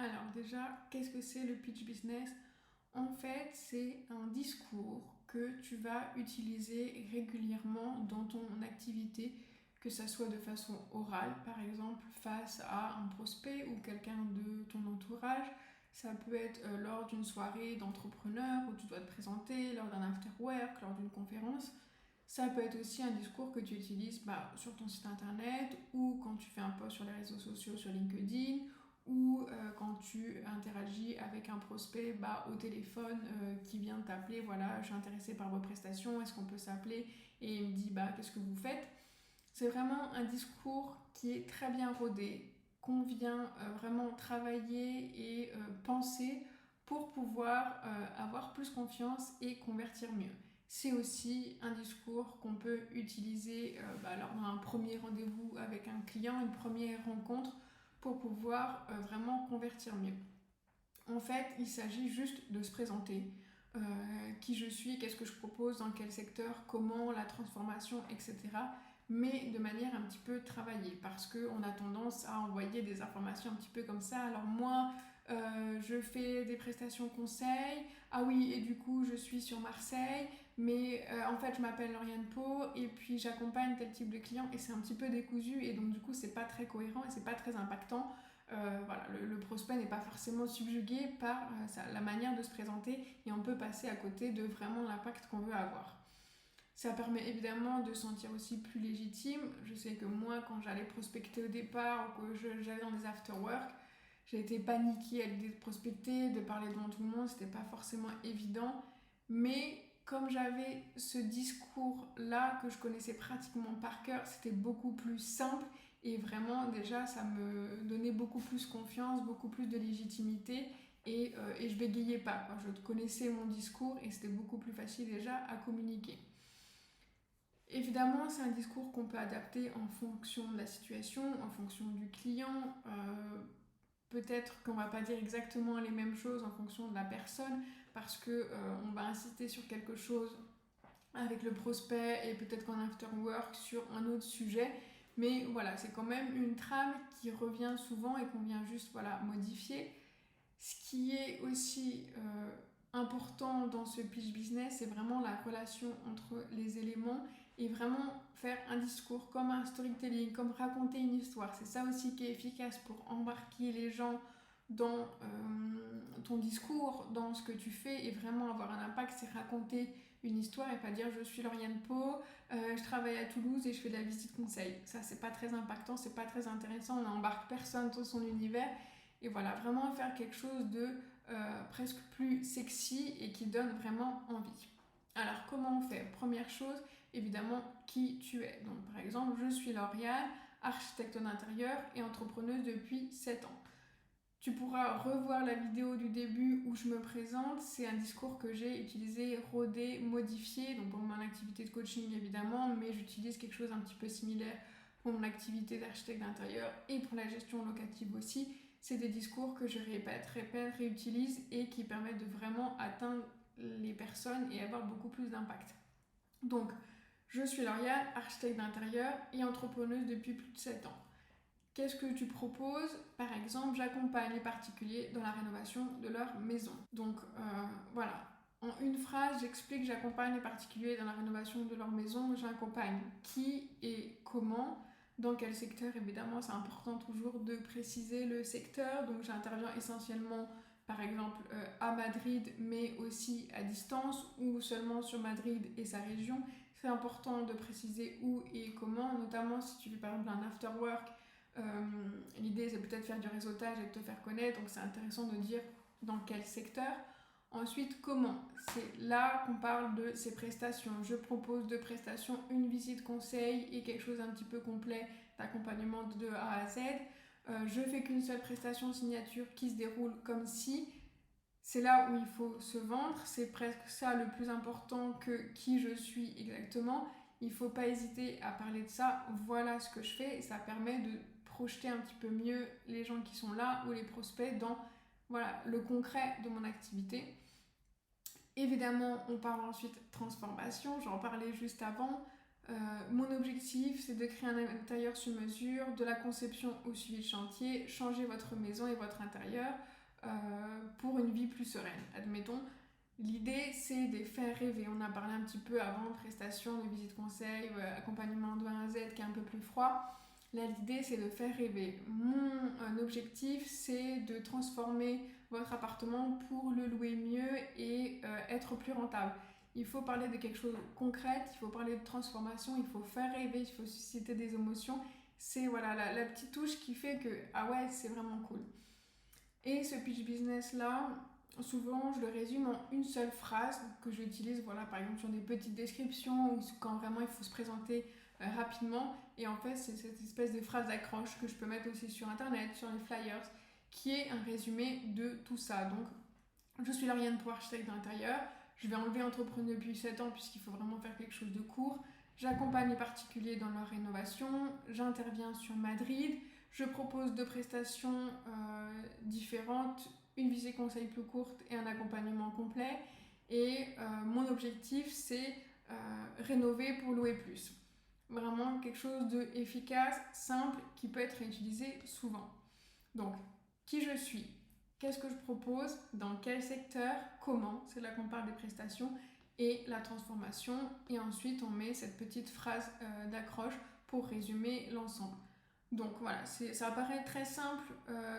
Alors déjà, qu'est-ce que c'est le pitch business? En fait, c'est un discours que tu vas utiliser régulièrement dans ton activité, que ça soit de façon orale, par exemple, face à un prospect ou quelqu'un de ton entourage. Ça peut être lors d'une soirée d'entrepreneur où tu dois te présenter, lors d'un after work, lors d'une conférence. Ça peut être aussi un discours que tu utilises sur ton site internet ou quand tu fais un post sur les réseaux sociaux, sur LinkedIn ou quand tu interagis avec un prospect au téléphone qui vient de t'appeler, voilà, je suis intéressée par vos prestations, est-ce qu'on peut s'appeler? Et il me dit, qu'est-ce que vous faites? C'est vraiment un discours qui est très bien rodé, qu'on vient vraiment travailler et penser pour pouvoir avoir plus confiance et convertir mieux. C'est aussi un discours qu'on peut utiliser lors d'un premier rendez-vous avec un client, une première rencontre, pour pouvoir vraiment convertir mieux. En fait, il s'agit juste de se présenter. Qui je suis, qu'est-ce que je propose, dans quel secteur, comment, la transformation, etc. Mais de manière un petit peu travaillée, parce qu'on a tendance à envoyer des informations un petit peu comme ça. Alors moi, je fais des prestations conseils. Ah oui, et du coup, je suis sur Marseille. Mais en fait, je m'appelle Lauriane Pau et puis j'accompagne tel type de client et c'est un petit peu décousu et donc du coup, c'est pas très cohérent et c'est pas très impactant. Voilà, le prospect n'est pas forcément subjugué par la manière de se présenter et on peut passer à côté de vraiment l'impact qu'on veut avoir. Ça permet évidemment de se sentir aussi plus légitime. Je sais que moi, quand j'allais prospecter au départ ou que j'allais dans des after-work, j'ai été paniquée à l'idée de prospecter, de parler devant tout le monde, c'était pas forcément évident. Mais comme j'avais ce discours-là que je connaissais pratiquement par cœur, c'était beaucoup plus simple et vraiment déjà ça me donnait beaucoup plus confiance, beaucoup plus de légitimité et je bégayais pas, quoi. Je connaissais mon discours et c'était beaucoup plus facile déjà à communiquer. Évidemment, c'est un discours qu'on peut adapter en fonction de la situation, en fonction du client. Peut-être qu'on va pas dire exactement les mêmes choses en fonction de la personne parce que on va insister sur quelque chose avec le prospect et peut-être qu'en after work sur un autre sujet. Mais voilà, c'est quand même une trame qui revient souvent et qu'on vient juste modifier. Ce qui est aussi important dans ce pitch business, c'est vraiment la relation entre les éléments et vraiment faire un discours comme un storytelling, comme raconter une histoire. C'est ça aussi qui est efficace pour embarquer les gens dans ton discours, dans ce que tu fais et vraiment avoir un impact, c'est raconter une histoire et pas dire je suis Lauriane Pau, je travaille à Toulouse et je fais de la visite conseil. Ça c'est pas très impactant, c'est pas très intéressant, on n'embarque personne dans son univers et voilà, vraiment faire quelque chose de presque plus sexy et qui donne vraiment envie. Alors comment on fait? Première chose, évidemment, qui tu es. Donc par exemple, je suis Lauriane, architecte d'intérieur et entrepreneuse depuis 7 ans. Tu pourras revoir la vidéo du début où je me présente. C'est un discours que j'ai utilisé, rodé, modifié, donc pour mon activité de coaching évidemment, mais j'utilise quelque chose un petit peu similaire pour mon activité d'architecte d'intérieur et pour la gestion locative aussi. C'est des discours que je répète, réutilise et qui permettent de vraiment atteindre les personnes et avoir beaucoup plus d'impact. Donc, je suis Lauriane, architecte d'intérieur et entrepreneuse depuis plus de 7 ans. Qu'est-ce que tu proposes? Par exemple, j'accompagne les particuliers dans la rénovation de leur maison. Donc voilà, en une phrase, j'explique que j'accompagne les particuliers dans la rénovation de leur maison. J'accompagne qui et comment, dans quel secteur. Évidemment, c'est important toujours de préciser le secteur. Donc j'interviens essentiellement, par exemple, à Madrid, mais aussi à distance ou seulement sur Madrid et sa région. C'est important de préciser où et comment, notamment si tu fais par exemple un after work. L'idée c'est peut-être faire du réseautage et de te faire connaître, donc c'est intéressant de dire dans quel secteur. Ensuite, comment? C'est là qu'on parle de ces prestations. Je propose deux prestations, une visite conseil et quelque chose un petit peu complet d'accompagnement de A à Z. Je fais qu'une seule prestation signature qui se déroule comme si. C'est là où il faut se vendre, c'est presque ça le plus important que qui je suis exactement. Il ne faut pas hésiter à parler de ça, voilà ce que je fais, et ça permet de projeter un petit peu mieux les gens qui sont là ou les prospects dans le concret de mon activité. Évidemment, on parle ensuite transformation, j'en parlais juste avant. Mon objectif, c'est de créer un intérieur sur mesure, de la conception au suivi de chantier, changer votre maison et votre intérieur pour une vie plus sereine. Admettons, l'idée, c'est de faire rêver. On a parlé un petit peu avant, prestation, de visite conseil, accompagnement de A à Z qui est un peu plus froid. Là, l'idée, c'est de faire rêver. Mon objectif, c'est de transformer votre appartement pour le louer mieux et être plus rentable. Il faut parler de quelque chose de concret, il faut parler de transformation, il faut faire rêver, il faut susciter des émotions. C'est voilà, la petite touche qui fait que, ah ouais, c'est vraiment cool. Et ce pitch business là, souvent je le résume en une seule phrase que j'utilise, voilà, par exemple sur des petites descriptions ou quand vraiment il faut se présenter rapidement. Et en fait, c'est cette espèce de phrase d'accroche que je peux mettre aussi sur internet, sur les flyers, qui est un résumé de tout ça. Donc, je suis Lauriane pour architecte d'intérieur. Je vais enlever entrepreneur depuis 7 ans puisqu'il faut vraiment faire quelque chose de court. J'accompagne les particuliers dans leur rénovation. J'interviens sur Madrid. Je propose 2 prestations différentes, une visite conseil plus courte et un accompagnement complet. Et mon objectif, c'est rénover pour louer plus. Vraiment quelque chose d'efficace, simple, qui peut être réutilisé souvent. Donc, qui je suis, qu'est-ce que je propose, dans quel secteur, comment, c'est là qu'on parle des prestations, et la transformation. Et ensuite, on met cette petite phrase d'accroche pour résumer l'ensemble. Donc voilà, ça apparaît très simple,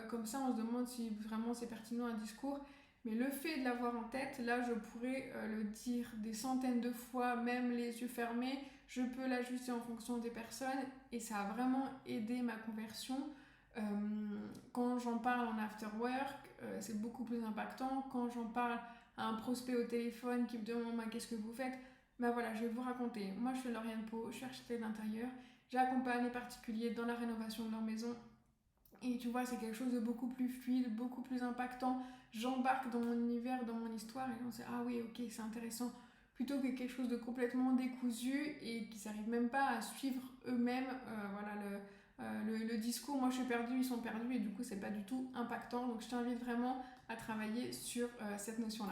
comme ça on se demande si vraiment c'est pertinent un discours, mais le fait de l'avoir en tête, là je pourrais le dire des centaines de fois, même les yeux fermés, je peux l'ajuster en fonction des personnes et ça a vraiment aidé ma conversion. Quand j'en parle en after work, c'est beaucoup plus impactant. Quand j'en parle à un prospect au téléphone qui me demande qu'est-ce que vous faites, ben voilà, je vais vous raconter. Moi je suis Lauriane Pau, je suis architecte d'intérieur. J'accompagne les particuliers dans la rénovation de leur maison. Et tu vois, c'est quelque chose de beaucoup plus fluide, beaucoup plus impactant. J'embarque dans mon univers, dans mon histoire, et on sait, ah oui, ok, c'est intéressant. Plutôt que quelque chose de complètement décousu et qui n'arrivent même pas à suivre eux-mêmes voilà, le discours. Moi, je suis perdue, ils sont perdus, et du coup, c'est pas du tout impactant. Donc, je t'invite vraiment à travailler sur cette notion-là.